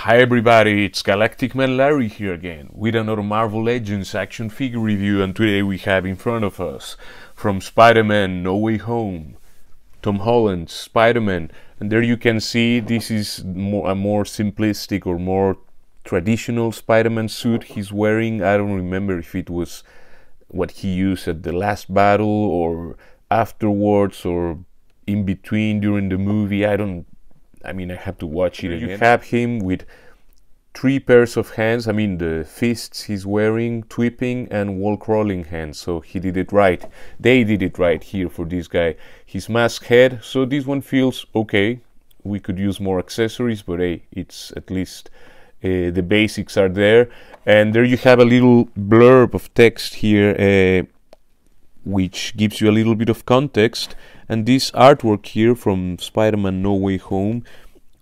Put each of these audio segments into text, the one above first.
Hi everybody, it's Galactic Man Larry here again with another Marvel Legends action figure review, and today we have in front of us from Spider-Man No Way Home, Tom Holland's Spider-Man, and there you can see this is a more simplistic or more traditional Spider-Man suit he's wearing. I don't remember if it was what he used at the last battle or afterwards or in between during the movie. I have to watch it again. You have him with 3 pairs of hands. The fists he's wearing, whipping and wall crawling hands. So he did it right. They did it right here for this guy. His mask head. So this one feels okay. We could use more accessories, but hey, it's at least the basics are there. And there you have a little blurb of text here, which gives you a little bit of context. And this artwork here from Spider-Man No Way Home,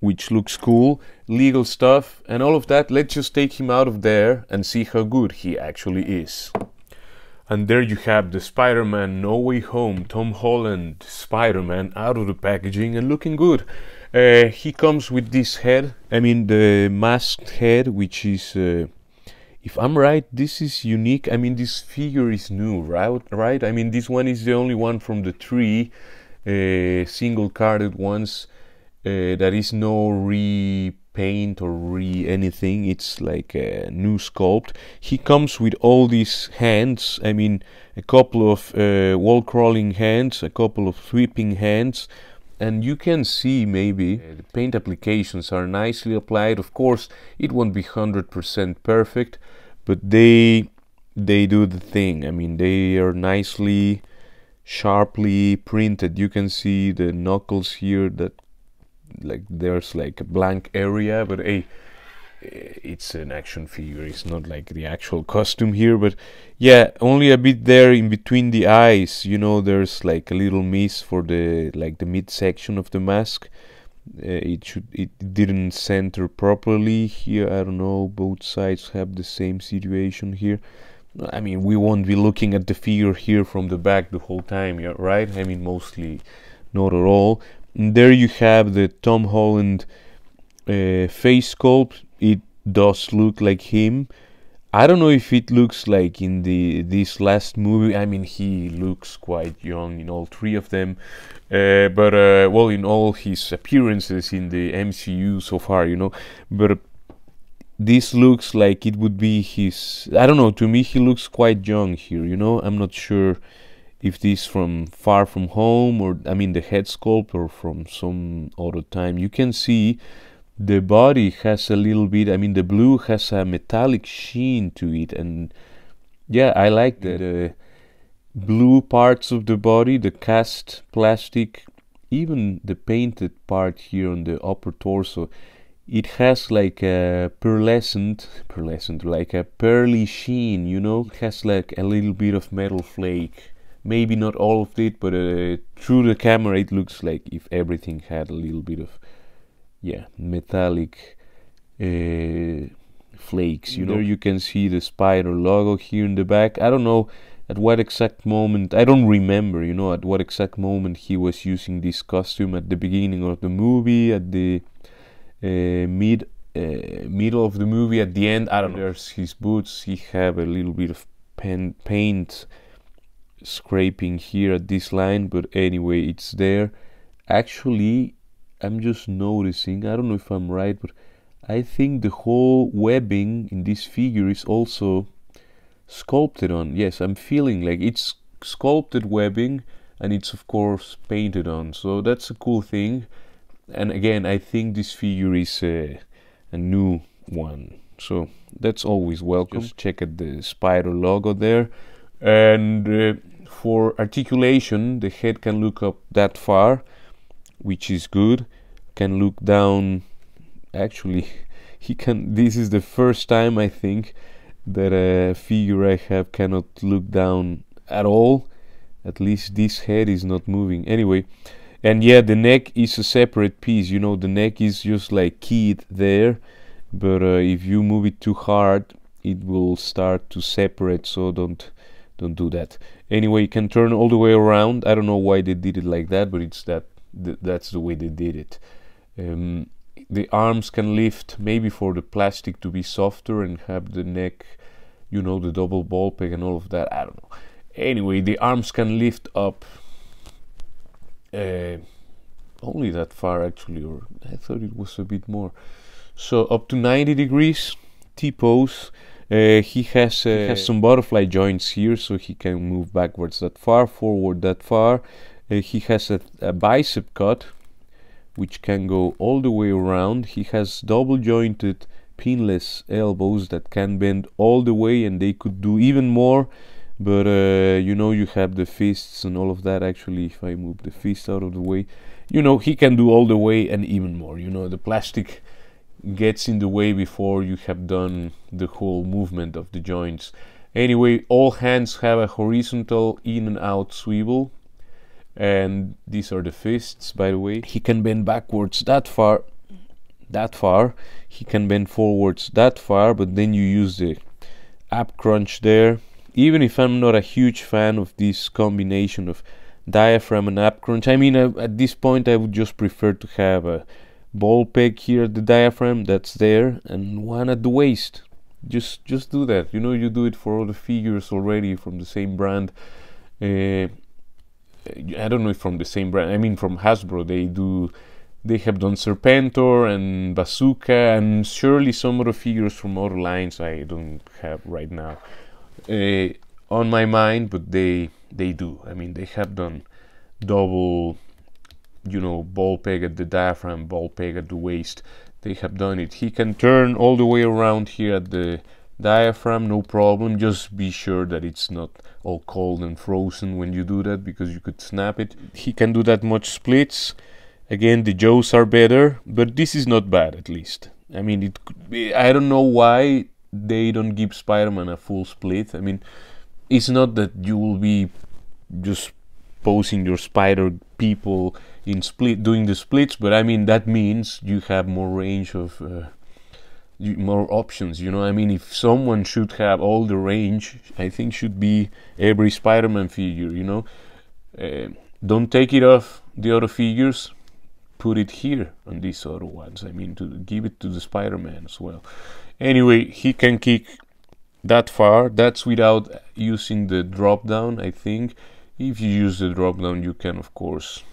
which looks cool, legal stuff and all of that. Let's just take him out of there and see how good he actually is. And there you have the Spider-Man No Way Home Tom Holland Spider-Man out of the packaging and looking good. He comes with this head, the masked head, which is if I'm right, this is unique. This figure is new, right? This one is the only one from the 3 single carded ones. That is no repaint or anything. It's like a new sculpt. He comes with all these hands. A couple of wall crawling hands, a couple of sweeping hands, and you can see maybe the paint applications are nicely applied. Of course, it won't be 100% perfect, but they do the thing. They are nicely, sharply printed. You can see the knuckles here that there's like a blank area, but hey, it's an action figure. It's not like the actual costume here, but yeah, only a bit there in between the eyes. There's like a little miss for the midsection of the mask. It didn't center properly here. I don't know, both sides have the same situation here. We won't be looking at the figure here from the back the whole time, yeah, right? Mostly not at all. And there you have the Tom Holland face sculpt. It does look like him. I don't know if it looks like in this last movie. He looks quite young in all 3 of them, but in all his appearances in the MCU so far, But this looks like it would be his. I don't know. To me, he looks quite young here. I'm not sure if this from Far From Home or the head sculpt or from some other time. You can see the body has a little bit, the blue has a metallic sheen to it, and yeah, I like the blue parts of the body, the cast plastic, even the painted part here on the upper torso. It has like a pearlescent, like a pearly sheen, It has like a little bit of metal flake. Maybe not all of it, but through the camera it looks like if everything had a little bit of, metallic flakes. There you can see the spider logo here in the back. I don't know at what exact moment, I don't remember, at what exact moment he was using this costume, at the beginning of the movie, at the middle of the movie, at the end, I don't know. There's his boots. He have a little bit of paint scraping here at this line, but anyway, it's there. Actually, I'm just noticing, I don't know if I'm right, but I think the whole webbing in this figure is also sculpted on. Yes, I'm feeling like it's sculpted webbing, and it's of course painted on, so that's a cool thing. And again, I think this figure is a new one, so that's always welcome. Just check out the spider logo there. And for articulation, the head can look up that far, which is good. Can look down. Actually, he can. This is the first time I think that a figure I have cannot look down at all. At least this head is not moving. Anyway, and yeah, the neck is a separate piece. The neck is just like keyed there, but if you move it too hard, it will start to separate. So don't do that. Anyway, you can turn all the way around. I don't know why they did it like that, but it's that's the way they did it. the arms can lift, maybe for the plastic to be softer and have the neck, you know, the double ball peg and all of that. I don't know. Anyway, the arms can lift up only that far actually, or I thought it was a bit more. So up to 90 degrees, T-pose. He has some butterfly joints here, so he can move backwards that far, forward that far. He has a bicep cut, which can go all the way around. He has double jointed pinless elbows that can bend all the way, and they could do even more. But you know, you have the fists and all of that. Actually, if I move the fist out of the way, you know, he can do all the way and even more. You know, the plastic gets in the way before you have done the whole movement of the joints. Anyway, all hands have a horizontal in and out swivel, and these are the fists, by the way. He can bend backwards that far, he can bend forwards that far, but then you use the ab crunch there. Even if I'm not a huge fan of this combination of diaphragm and ab crunch, I mean, at this point I would just prefer to have a ball peg here at the diaphragm that's there, and one at the waist. Just do that. You know, you do it for all the figures already from the same brand. I don't know if from the same brand, I mean from Hasbro. They have done Serpentor and Bazooka, and surely some other figures from other lines I don't have right now on my mind, but they do. I mean, they have done double, you know, ball peg at the diaphragm, ball peg at the waist. They have done it. He can turn all the way around here at the diaphragm, no problem. Just be sure that it's not all cold and frozen when you do that, because you could snap it. He can do that much splits. Again, the jaws are better, but this is not bad, at least. I mean, it could be, I don't know why they don't give Spider-Man a full split. I mean, it's not that you will be just posing your spider people in doing the splits, but I mean, that means you have more range of more options, you know. I mean, if someone should have all the range, I think should be every Spider-Man figure, you know. Don't take it off the other figures, put it here on these other ones. I mean, to give it to the Spider-Man as well. Anyway, he can kick that far. That's without using the drop down, I think. If you use the drop down, you can of course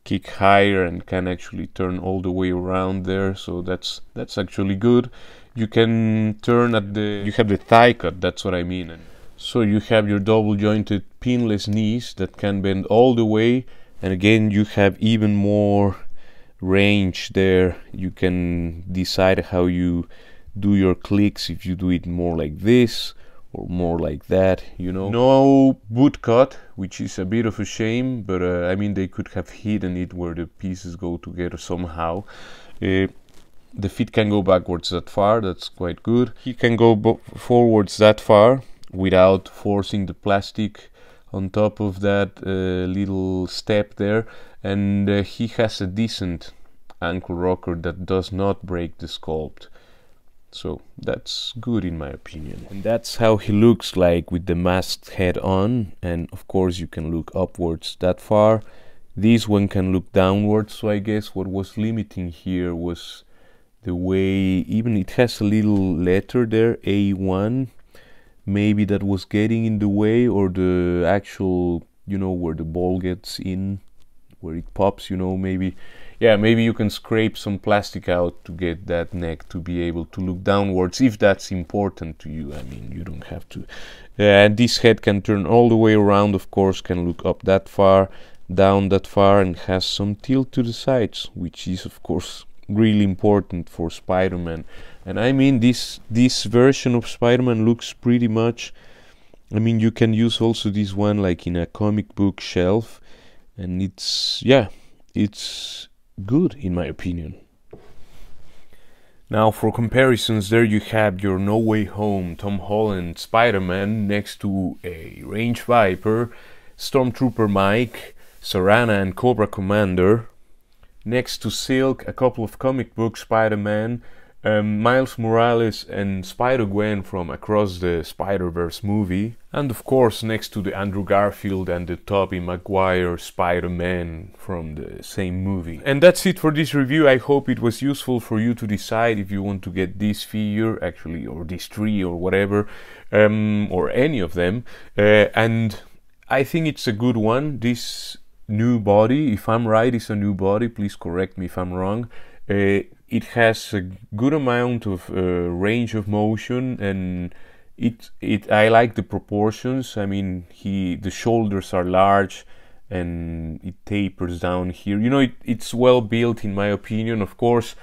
kick higher and can actually turn all the way around there, so that's actually good. You can turn at you have the thigh cut, that's what I mean. And so you have your double jointed pinless knees that can bend all the way, and again you have even more range there. You can decide how you do your clicks, if you do it more like this or more like that, you know. No boot cut, which is a bit of a shame, but I mean, they could have hidden it where the pieces go together somehow. The feet can go backwards that far, that's quite good. He can go forwards that far without forcing the plastic on top of that little step there, and he has a decent ankle rocker that does not break the sculpt. So that's good in my opinion. And that's how he looks like with the masked head on, and of course you can look upwards that far. This one can look downwards, so I guess what was limiting here was the way, even it has a little letter there, A1, maybe that was getting in the way, or the actual, you know, where the ball gets in, where it pops, you know, maybe. Yeah, maybe you can scrape some plastic out to get that neck to be able to look downwards, if that's important to you. I mean, you don't have to. And this head can turn all the way around, of course, can look up that far, down that far, and has some tilt to the sides, which is, of course, really important for Spider-Man. And I mean, this version of Spider-Man looks pretty much, I mean, you can use also this one like in a comic book shelf, and it's, yeah, it's good in my opinion. Now for comparisons, there you have your No Way Home Tom Holland Spider-Man next to a Range Viper, Stormtrooper Mike, Sarana and Cobra Commander. Next to Silk, a couple of comic book Spider-Man, Miles Morales and Spider-Gwen from Across the Spider-Verse movie, and of course next to the Andrew Garfield and the Tobey Maguire Spider-Man from the same movie. And that's it for this review. I hope it was useful for you to decide if you want to get this figure actually, or this tree, or whatever, or any of them, and I think it's a good one. This new body, if I'm right, is a new body, please correct me if I'm wrong. It has a good amount of range of motion, and I like the proportions. I mean, the shoulders are large and it tapers down here. You know, it's well built in my opinion. Of course,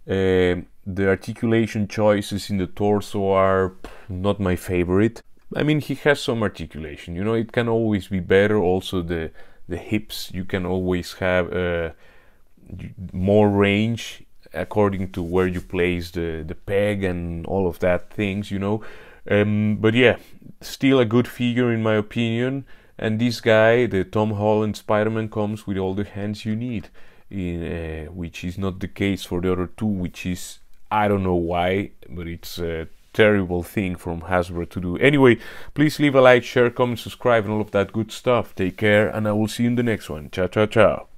the articulation choices in the torso are not my favorite. I mean, he has some articulation, you know, it can always be better. Also the hips, you can always have more range according to where you place the peg and all of that things, you know. But yeah, still a good figure in my opinion. And this guy, the Tom Holland Spider-Man, comes with all the hands you need, which is not the case for the other two, which is, I don't know why, but it's a terrible thing from Hasbro to do. Anyway, please leave a like, share, comment, subscribe, and all of that good stuff. Take care, and I will see you in the next one. Ciao, ciao, ciao.